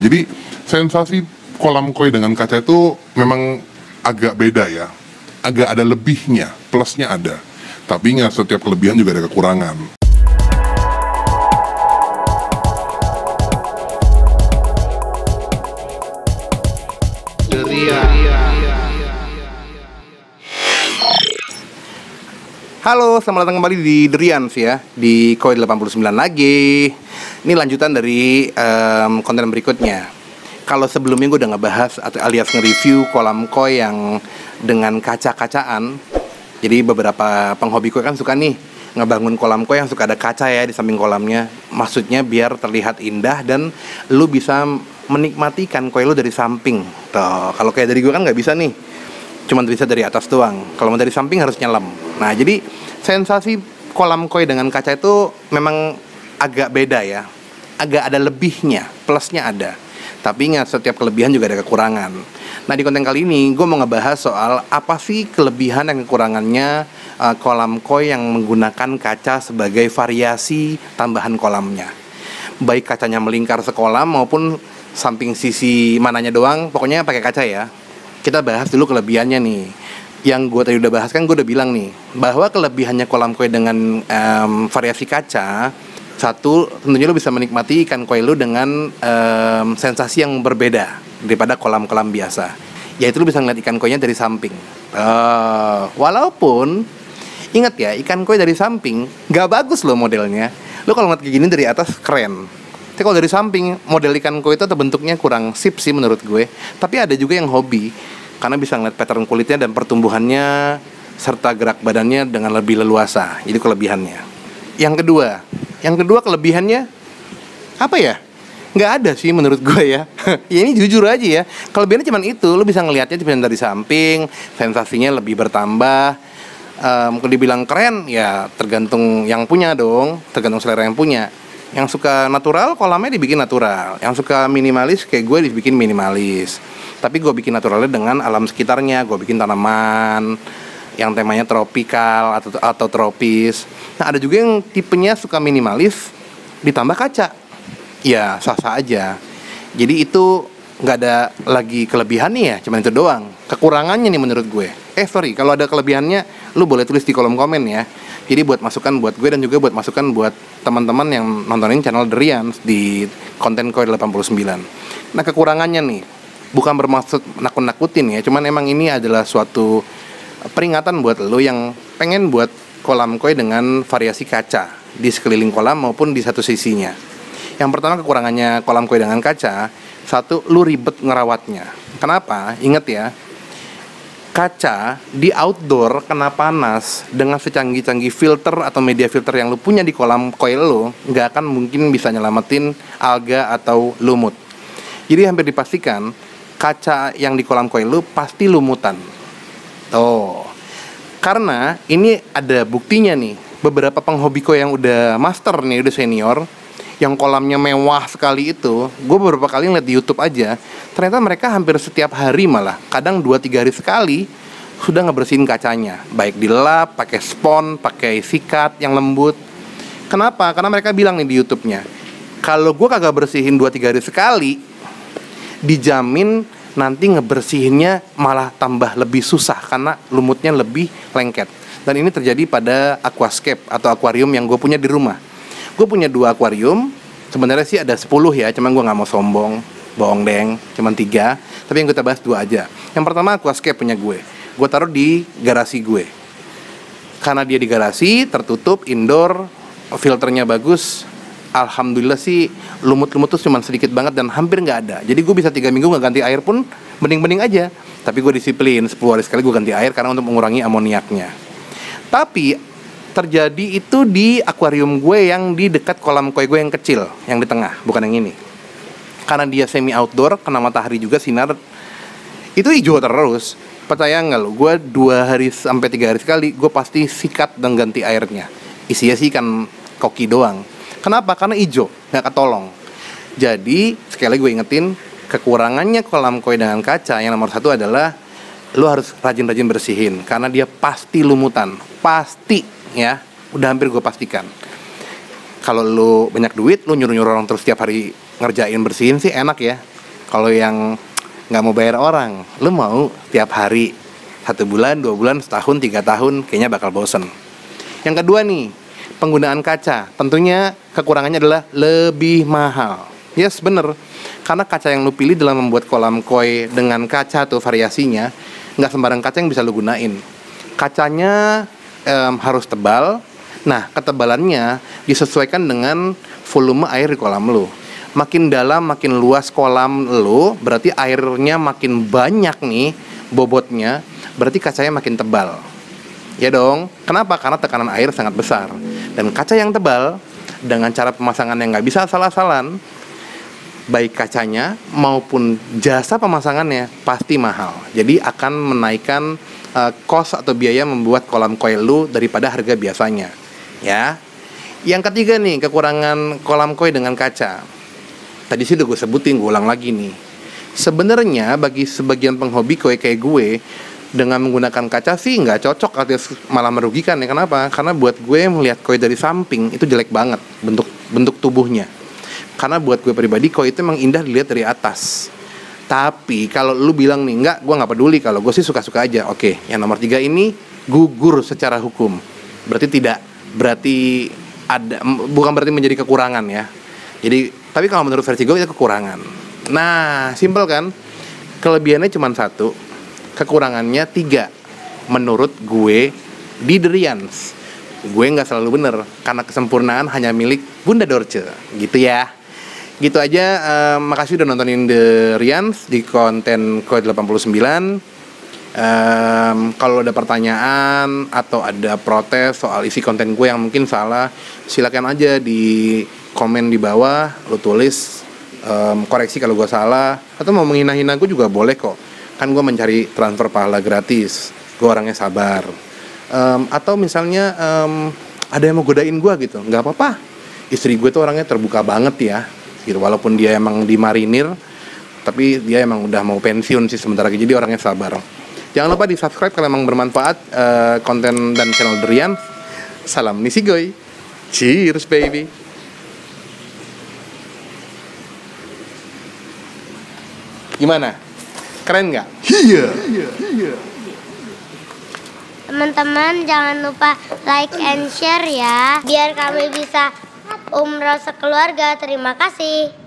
Jadi sensasi kolam koi dengan kaca itu memang agak beda ya. Agak ada lebihnya, plusnya ada. Tapi nggak setiap kelebihan juga ada kekurangan. Halo, selamat datang kembali di Derians ya, di Koi 89 lagi. Ini lanjutan dari konten berikutnya. Kalau sebelumnya gue udah ngebahas atau alias nge-review kolam koi yang dengan kaca-kacaan. Jadi beberapa penghobi koi kan suka nih ngebangun kolam koi yang suka ada kaca ya di samping kolamnya. Maksudnya biar terlihat indah dan lu bisa menikmati ikan koi lu dari samping. Tuh, kalau kayak dari gue kan nggak bisa nih, cuma bisa dari atas doang. Kalau mau dari samping harus nyelam. Nah, jadi sensasi kolam koi dengan kaca itu memang agak beda ya. Agak ada lebihnya, plusnya ada. Tapi ingat, setiap kelebihan juga ada kekurangan. Nah, di konten kali ini gue mau ngebahas soal apa sih kelebihan dan kekurangannya kolam koi yang menggunakan kaca sebagai variasi tambahan kolamnya. Baik kacanya melingkar sekolam maupun samping sisi mananya doang, pokoknya pakai kaca ya. Kita bahas dulu kelebihannya nih. Yang gue tadi udah bahas kan, gue udah bilang nih bahwa kelebihannya kolam koi dengan variasi kaca, satu, tentunya lo bisa menikmati ikan koi lo dengan sensasi yang berbeda daripada kolam-kolam biasa. Yaitu lo bisa ngeliat ikan koinya dari samping. Walaupun ingat ya, ikan koi dari samping gak bagus lo modelnya. Lo kalau ngeliat kayak gini dari atas keren, tapi kalau dari samping model ikan koi itu bentuknya kurang sip sih menurut gue. Tapi ada juga yang hobi karena bisa ngeliat pattern kulitnya dan pertumbuhannya serta gerak badannya dengan lebih leluasa. Jadi kelebihannya. Yang kedua kelebihannya apa ya? Nggak ada sih menurut gue ya. Ya ini jujur aja ya. Kelebihannya cuma itu, lo bisa ngelihatnya dari samping, sensasinya lebih bertambah. Kalau dibilang keren ya tergantung yang punya dong, tergantung selera yang punya. Yang suka natural, kolamnya dibikin natural. Yang suka minimalis, kayak gue dibikin minimalis. Tapi gue bikin naturalnya dengan alam sekitarnya. Gue bikin tanaman yang temanya tropikal atau tropis. Nah, ada juga yang tipenya suka minimalis ditambah kaca. Ya, sah-sah aja. Jadi itu nggak ada lagi kelebihannya ya, cuma itu doang. Kekurangannya nih menurut gue. Kalau ada kelebihannya, lu boleh tulis di kolom komen ya. Jadi buat masukan buat gue dan juga buat masukan buat teman-teman yang nontonin channel Derians di konten Koi 89. Nah, kekurangannya nih, bukan bermaksud nakut-nakutin ya, cuman emang ini adalah suatu peringatan buat lo yang pengen buat kolam koi dengan variasi kaca di sekeliling kolam maupun di satu sisinya. Yang pertama kekurangannya kolam koi dengan kaca, satu, lu ribet ngerawatnya. Kenapa? Ingat ya, kaca di outdoor kena panas dengan secanggih-canggih filter atau media filter yang lu punya di kolam koi lu, nggak akan mungkin bisa nyelamatin alga atau lumut. Jadi hampir dipastikan kaca yang di kolam koi lu pasti lumutan. Karena ini ada buktinya nih. Beberapa penghobi koi yang udah master nih, udah senior, yang kolamnya mewah sekali itu, gue beberapa kali ngeliat di YouTube aja, ternyata mereka hampir setiap hari, malah kadang 2-3 hari sekali sudah ngebersihin kacanya, baik dilap, pakai spons, pakai sikat yang lembut. Kenapa? Karena mereka bilang nih di YouTube-nya, kalau gue kagak bersihin 2-3 hari sekali, dijamin nanti ngebersihinnya malah tambah lebih susah karena lumutnya lebih lengket. Dan ini terjadi pada aquascape atau akuarium yang gue punya di rumah. Gue punya 2 akuarium, sebenarnya sih ada 10 ya, cuman gue gak mau sombong, bohong deng, cuman 3. Tapi yang kita bahas 2 aja. Yang pertama aquascape punya gue taruh di garasi gue. Karena dia di garasi, tertutup, indoor, filternya bagus. Alhamdulillah sih lumut-lumut tuh cuma sedikit banget dan hampir nggak ada. Jadi gue bisa 3 minggu nggak ganti air pun bening-bening aja. Tapi gue disiplin 10 hari sekali gue ganti air karena untuk mengurangi amoniaknya. Tapi terjadi itu di akuarium gue yang di dekat kolam koi gue yang kecil, yang di tengah, bukan yang ini. Karena dia semi outdoor, kena matahari juga, sinar, itu hijau terus. Percaya nggak lo? Gue 2 hari sampai 3 hari sekali gue pasti sikat dan ganti airnya. Isinya sih ikan koki doang. Kenapa? Karena hijau, nggak ketolong. Jadi, sekali lagi gue ingetin, kekurangannya kolam koi dengan kaca yang nomor 1 adalah lo harus rajin-rajin bersihin. Karena dia pasti lumutan. Pasti, ya. Udah hampir gue pastikan. Kalau lo banyak duit, lo nyuruh-nyuruh orang terus setiap hari ngerjain bersihin sih enak ya. Kalau yang nggak mau bayar orang, lu mau tiap hari 1 bulan, 2 bulan, setahun, 3 tahun, kayaknya bakal bosen. Yang kedua nih, penggunaan kaca. Tentunya kekurangannya adalah lebih mahal. Yes, bener. Karena kaca yang lu pilih dalam membuat kolam koi dengan kaca atau variasinya, nggak sembarang kaca yang bisa lu gunain. Kacanya harus tebal. Nah, ketebalannya disesuaikan dengan volume air di kolam lu. Makin dalam, makin luas kolam lu, berarti airnya makin banyak nih bobotnya, berarti kacanya makin tebal. Ya dong, kenapa? Karena tekanan air sangat besar. Dan kaca yang tebal, dengan cara pemasangan yang nggak bisa asal-asalan, baik kacanya maupun jasa pemasangannya pasti mahal. Jadi akan menaikkan cost atau biaya membuat kolam koi lu daripada harga biasanya. Ya. Yang ketiga nih, kekurangan kolam koi dengan kaca. Tadi sih udah gue sebutin, gue ulang lagi nih. Sebenarnya bagi sebagian penghobi koi kayak gue, dengan menggunakan kaca sih nggak cocok, alias malah merugikan ya. Kenapa? Karena buat gue melihat koi dari samping itu jelek banget bentuk tubuhnya. Karena buat gue pribadi koi itu emang indah dilihat dari atas. Tapi kalau lu bilang nih, enggak, gue nggak peduli, kalau gue sih suka-suka aja. Oke, yang nomor 3 ini gugur secara hukum. Berarti bukan berarti menjadi kekurangan ya. Jadi, tapi kalau menurut versi gue itu kekurangan. Nah, simpel kan? Kelebihannya cuma 1, kekurangannya 3. Menurut gue di The Rians. Gue nggak selalu bener, karena kesempurnaan hanya milik Bunda Dorce. Gitu ya. Gitu aja, makasih udah nontonin The Rians di konten Koi 89. Kalau ada pertanyaan atau ada protes soal isi konten gue yang mungkin salah, silakan aja di komen di bawah, lo tulis koreksi kalau gue salah, atau mau menghina-hina gue juga boleh kok. Kan gue mencari transfer pahala gratis, gue orangnya sabar. Atau misalnya ada yang mau godain gue gitu, nggak apa-apa. Istri gue tuh orangnya terbuka banget ya, gitu. Walaupun dia emang di marinir, tapi dia emang udah mau pensiun sih sebentar lagi, jadi orangnya sabar. Jangan lupa di subscribe kalau emang bermanfaat konten dan channel The Rians. Salam Nisigoy. Cheers baby. Gimana? Keren nggak? Iya. Teman-teman jangan lupa like and share ya, biar kami bisa umroh sekeluarga. Terima kasih.